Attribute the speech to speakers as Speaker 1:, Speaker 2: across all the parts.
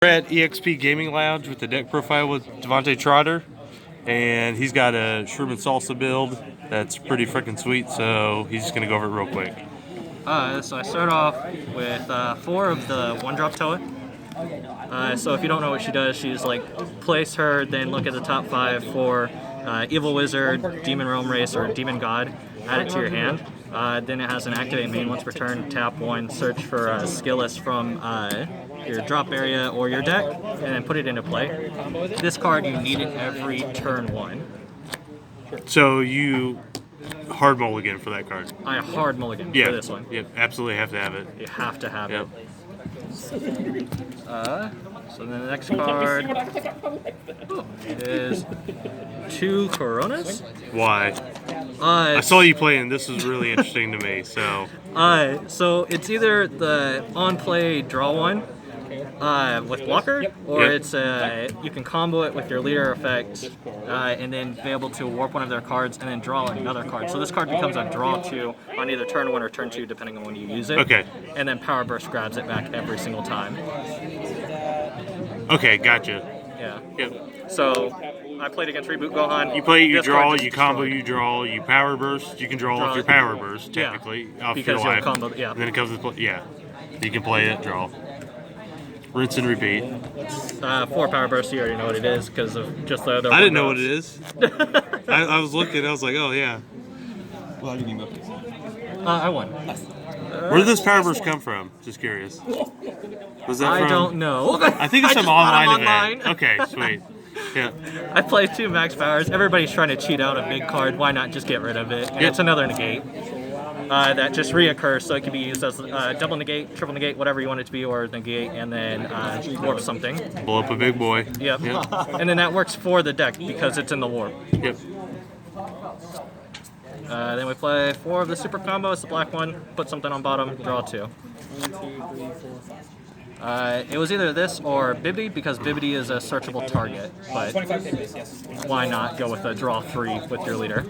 Speaker 1: We're at EXP Gaming Lounge with the deck profile with Devontae Trotter, and he's got a Shroom and salsa build that's pretty freaking sweet, so he's just going to go over it real quick.
Speaker 2: So I start off with 4 of the 1-drop Toa. So if you don't know what she does, she's like place her, then look at the top 5 for Evil Wizard, Demon Realm Race, or Demon God, add it to your hand. Then it has an activate main once per turn, tap 1, search for a skill list from your drop area or your deck, and then put it into play. This card you need it every turn 1.
Speaker 1: So you hard mulligan for that card?
Speaker 2: I hard mulligan for this one.
Speaker 1: Yeah, absolutely have to have it.
Speaker 2: You have to have it. So then the next card is 2 Coronas.
Speaker 1: Why? I saw you playing. This was really interesting to me. So
Speaker 2: it's either the on-play draw one with blocker, or it's you can combo it with your leader effect and then be able to warp one of their cards and then draw another card. So this card becomes a draw 2 on either turn 1 or turn 2, depending on when you use it.
Speaker 1: Okay.
Speaker 2: And then Power Burst grabs it back every single time.
Speaker 1: Okay, gotcha.
Speaker 2: Yeah.
Speaker 1: Yep.
Speaker 2: So I played against Reboot Gohan.
Speaker 1: You play, you draw, you combo, you draw, you power burst. You can draw off your power burst, technically, off
Speaker 2: because
Speaker 1: your life.
Speaker 2: Combo,
Speaker 1: And then it comes with you can play it, draw. Rinse and repeat.
Speaker 2: 4 Power Burst, you already know what it is because of just the other.
Speaker 1: I didn't know what it is. I was looking, I was like, oh yeah.
Speaker 3: Well, you can
Speaker 2: I won.
Speaker 1: Where did this power burst come from? Just curious. Was that from?
Speaker 2: I don't know.
Speaker 1: I think it's some online event. Okay, sweet. Yeah.
Speaker 2: I play 2 max powers. Everybody's trying to cheat out a big card. Why not just get rid of it? And it's another negate that just reoccurs, so it can be used as double negate, triple negate, whatever you want it to be, or negate, and then warp something.
Speaker 1: Blow up a big boy.
Speaker 2: Yep. And then that works for the deck because it's in the warp.
Speaker 1: Yep.
Speaker 2: Then we play 4 of the super combo. It's the black one. Put something on bottom. Draw 2. It was either this or Bibbidi because Bibbidi is a searchable target, but why not go with a draw 3 with your leader?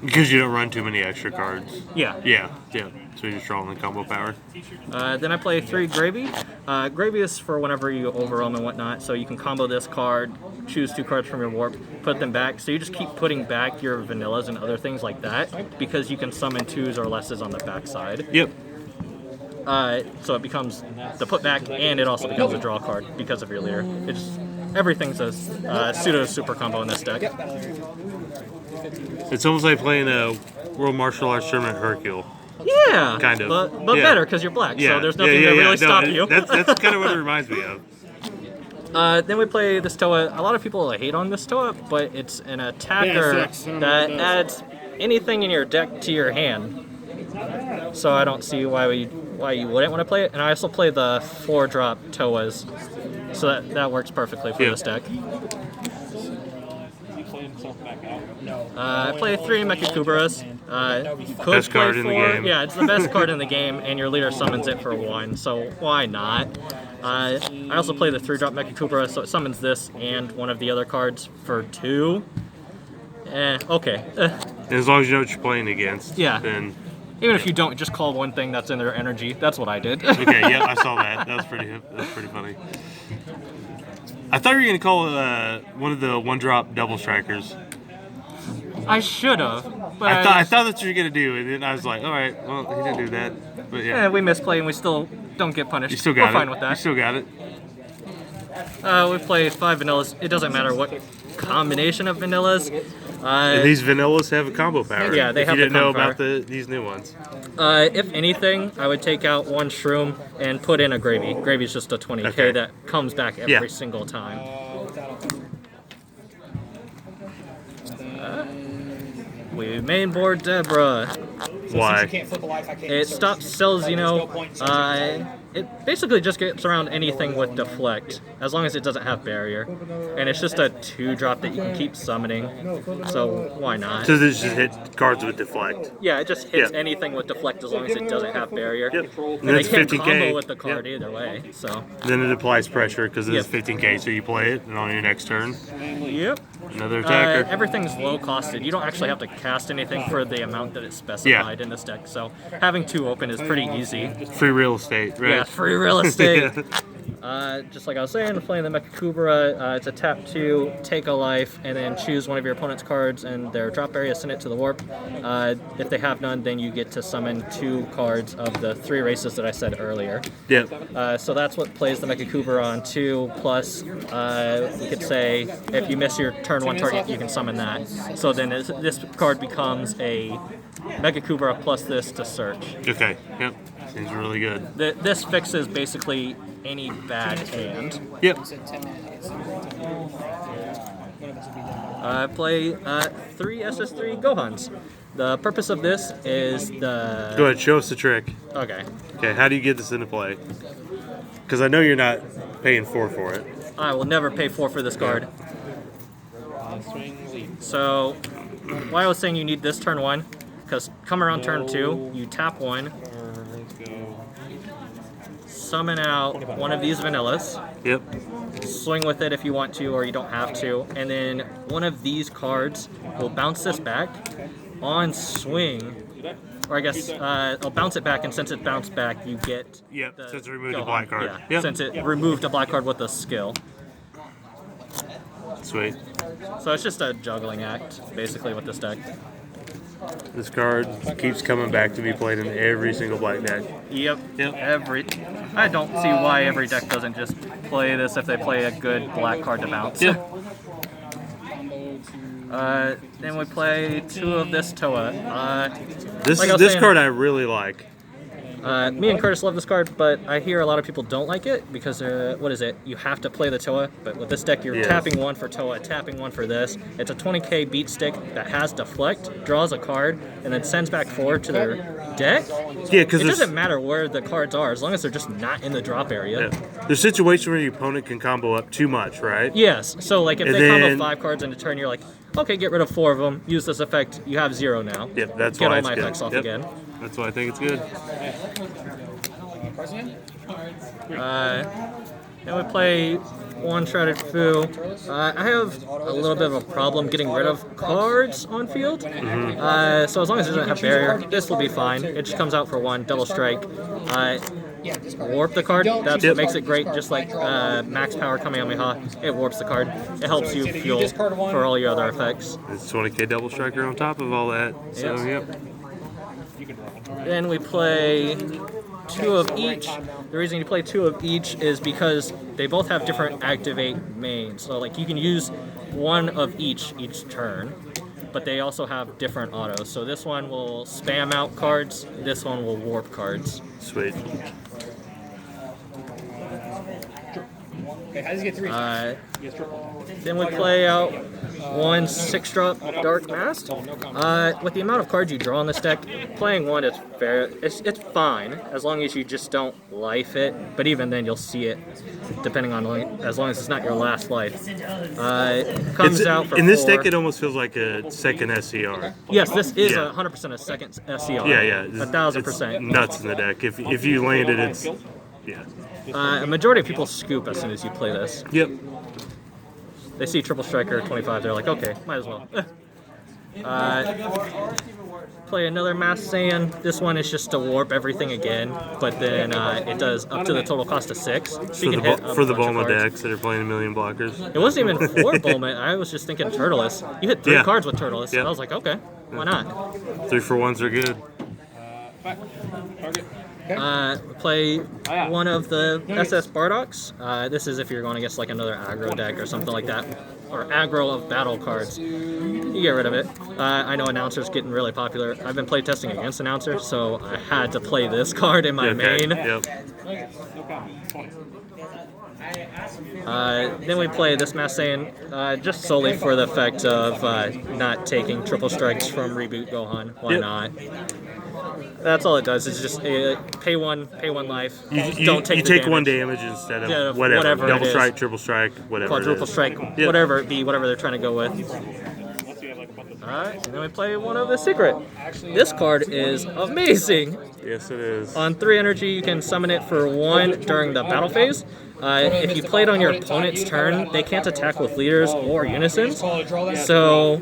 Speaker 1: Because you don't run too many extra cards.
Speaker 2: Yeah.
Speaker 1: Yeah. So you're just drawing the combo power.
Speaker 2: Then I play 3 Gravy. Gravy is for whenever you overwhelm and whatnot, so you can combo this card, choose 2 cards from your warp, put them back. So you just keep putting back your vanillas and other things like that because you can summon 2s or lesses on the backside.
Speaker 1: Yep.
Speaker 2: So it becomes the put back, and it also becomes a draw card because of your leader. Everything's a pseudo super combo in this deck.
Speaker 1: It's almost like playing a World Martial Arts Tournament Hercule.
Speaker 2: Yeah,
Speaker 1: kind of.
Speaker 2: But better because you're black, so there's nothing to really stop you.
Speaker 1: That's kind of what it reminds me of.
Speaker 2: Then we play this Toa. A lot of people hate on this Toa, but it's an attacker that adds anything in your deck to your hand. So I don't see why you wouldn't want to play it. And I also play the 4-drop Toas, so that works perfectly for this deck. I play 3 Mechikuburas. You could
Speaker 1: best
Speaker 2: play
Speaker 1: card
Speaker 2: 4.
Speaker 1: in the game.
Speaker 2: Yeah, it's the best card in the game, and your leader summons it for 1, so why not? I also play the 3-drop Mechikubura, so it summons this and one of the other cards for 2. Okay.
Speaker 1: As long as you know what you're playing against.
Speaker 2: Yeah.
Speaker 1: Then.
Speaker 2: Even if you don't, just call one thing that's in their energy. That's what I did.
Speaker 1: Okay. Yeah, I saw that. That's pretty funny. I thought you were gonna call one of the 1-drop double strikers.
Speaker 2: I should have. But
Speaker 1: I thought that's what you were gonna do, and then I was like, all right, well, he didn't do that. But yeah.
Speaker 2: We misplay and we still don't get punished.
Speaker 1: You still got it.
Speaker 2: We're fine with that.
Speaker 1: You still got it.
Speaker 2: We play 5 vanillas. It doesn't matter what combination of vanillas.
Speaker 1: And these vanillas have a combo power.
Speaker 2: Yeah, they have
Speaker 1: If you didn't know
Speaker 2: power.
Speaker 1: about these new ones.
Speaker 2: If anything, I would take out 1 Shroom and put in a Gravy. Gravy's just a 20k that comes back every single time. We mainboard Deborah.
Speaker 1: Why?
Speaker 2: It stops Celzino. It basically just gets around anything with Deflect, as long as it doesn't have Barrier. And it's just a 2-drop that you can keep summoning, so why not?
Speaker 1: So this just hit cards with Deflect?
Speaker 2: Yeah, it just hits anything with Deflect as long as it doesn't have Barrier.
Speaker 1: Yep.
Speaker 2: And they can't combo with the card either way, so.
Speaker 1: Then it applies pressure because it's 15k, so you play it, and on your next turn.
Speaker 2: Yep.
Speaker 1: Another attacker.
Speaker 2: Everything's low costed. You don't actually have to cast anything for the amount that it's specified in this deck, so having 2 open is pretty easy.
Speaker 1: Free real estate, right?
Speaker 2: Yeah, free real estate. Just like I was saying, playing the Mecha Kubera, it's a tap 2, take a life, and then choose one of your opponent's cards and their drop area, send it to the warp. If they have none, then you get to summon 2 cards of the 3 races that I said earlier.
Speaker 1: Yep.
Speaker 2: So that's what plays the Mecha Kubera on 2, plus you could say if you miss your turn 1 target, you can summon that. So then this card becomes a Mecha Kubera plus this to search.
Speaker 1: Okay. Yep. Seems really good.
Speaker 2: This fixes basically any bad hand.
Speaker 1: Yep.
Speaker 2: I play 3 SS3 Gohans. The purpose of this is the...
Speaker 1: Go ahead, show us the trick.
Speaker 2: Okay.
Speaker 1: Okay, how do you get this into play? Because I know you're not paying 4 for it.
Speaker 2: I will never pay 4 for this card. So, why I was saying you need this turn 1, because come around turn 2, you tap 1, summon out one of these vanillas.
Speaker 1: Yep.
Speaker 2: Swing with it if you want to, or you don't have to. And then one of these cards will bounce this back. On swing, or I guess I'll bounce it back, and since it bounced back, you get.
Speaker 1: Yep. Since it removed a black card.
Speaker 2: Yeah.
Speaker 1: Yep.
Speaker 2: Since it removed a black card with a skill.
Speaker 1: Sweet.
Speaker 2: So it's just a juggling act, basically, with this deck.
Speaker 1: This card keeps coming back to be played in every single black deck.
Speaker 2: Yep.
Speaker 1: Yep.
Speaker 2: I don't see why every deck doesn't just play this if they play a good black card to bounce.
Speaker 1: Yep.
Speaker 2: Then we play 2 of this Toa.
Speaker 1: This card I really like.
Speaker 2: Me and Curtis love this card, but I hear a lot of people don't like it because, what is it? You have to play the Toa, but with this deck you're tapping 1 for Toa, tapping 1 for this. It's a 20k beat stick that has Deflect, draws a card, and then sends back 4 to their deck.
Speaker 1: Yeah, because
Speaker 2: it doesn't matter where the cards are, as long as they're just not in the drop area.
Speaker 1: Yeah. There's situations where your opponent can combo up too much, right?
Speaker 2: Yes, so like if they combo 5 cards in a turn, you're like, okay, get rid of 4 of them, use this effect, you have 0 now.
Speaker 1: Yep, that's
Speaker 2: get
Speaker 1: why
Speaker 2: all
Speaker 1: it's
Speaker 2: my
Speaker 1: good.
Speaker 2: effects off again.
Speaker 1: That's why I think it's good.
Speaker 2: Then we play 1 Shrouded Foo. I have a little bit of a problem getting rid of cards on field. So as long as it doesn't have barrier, this will be fine. It just comes out for 1, double strike. Warp the card, that's what makes it great, just like max power Kamehameha, it warps the card. It helps you fuel for all your other effects.
Speaker 1: It's 20k double striker on top of all that, so yep.
Speaker 2: Then we play 2 of each. The reason you play 2 of each is because they both have different activate mains. So like you can use 1 of each turn, but they also have different autos. So this one will spam out cards, this one will warp cards.
Speaker 1: Sweet.
Speaker 2: Then we play out 1 6-drop Dark Mask. With the amount of cards you draw on this deck, playing 1 is fair. It's fine as long as you just don't life it. But even then, you'll see it, depending on as long as it's not your last life. Comes out for
Speaker 1: in this
Speaker 2: 4.
Speaker 1: deck. It almost feels like a second SCR.
Speaker 2: Yes, this is 100% a second SCR.
Speaker 1: Yeah.
Speaker 2: 1,000%.
Speaker 1: Nuts in the deck. If you land it, it's
Speaker 2: a majority of people scoop as soon as you play this.
Speaker 1: Yep.
Speaker 2: They see Triple Striker 25, they're like, okay, might as well. Play another Mass Sand. This one is just to warp everything again, but then it does up to the total cost of 6. So
Speaker 1: for the Bulma decks that are playing a million blockers.
Speaker 2: It wasn't even 4 Bulma, I was just thinking Turtleus. You hit 3 cards with Turtleus, and I was like, okay, why not?
Speaker 1: 3-for-1s are good.
Speaker 2: Play 1 of the SS Bardocks. This is if you're going against like another aggro deck or something like that, or aggro of battle cards. You get rid of it. I know Announcer's getting really popular. I've been playtesting against Announcer, so I had to play this card in my main.
Speaker 1: Yep.
Speaker 2: Then we play this Mass Saiyan just solely for the effect of not taking triple strikes from Reboot Gohan. Why not? That's all it does. It's just pay one life. Don't take.
Speaker 1: You take 1 damage instead of whatever. Double strike, triple strike, whatever.
Speaker 2: Quadruple strike, whatever it be, whatever they're trying to go with. Alright, and then we play 1 of the secret. This card is amazing.
Speaker 1: Yes, it is.
Speaker 2: On 3 energy, you can summon it for 1 during the battle phase. If you play it on your opponent's turn, they can't attack with leaders or unisons. So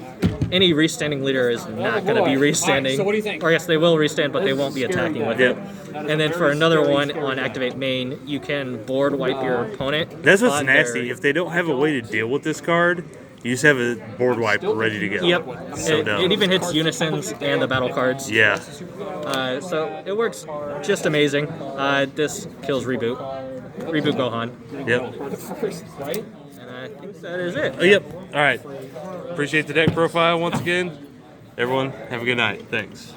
Speaker 2: any restanding leader is not going to be restanding.
Speaker 4: So what do you think?
Speaker 2: Or yes, they will restand, but they won't be attacking with it. And then for another one on activate main, you can board wipe your opponent.
Speaker 1: That's what's
Speaker 2: on their-
Speaker 1: nasty. If they don't have a way to deal with this card, you just have a board wipe ready to go.
Speaker 2: Yep.
Speaker 1: So dumb.
Speaker 2: It even hits unisons and the battle cards.
Speaker 1: Yeah.
Speaker 2: So it works just amazing. This kills Reboot. Reboot Gohan.
Speaker 1: Yep.
Speaker 2: And I think that is it.
Speaker 1: Oh, yep. All right. Appreciate the deck profile once again. Everyone, have a good night. Thanks.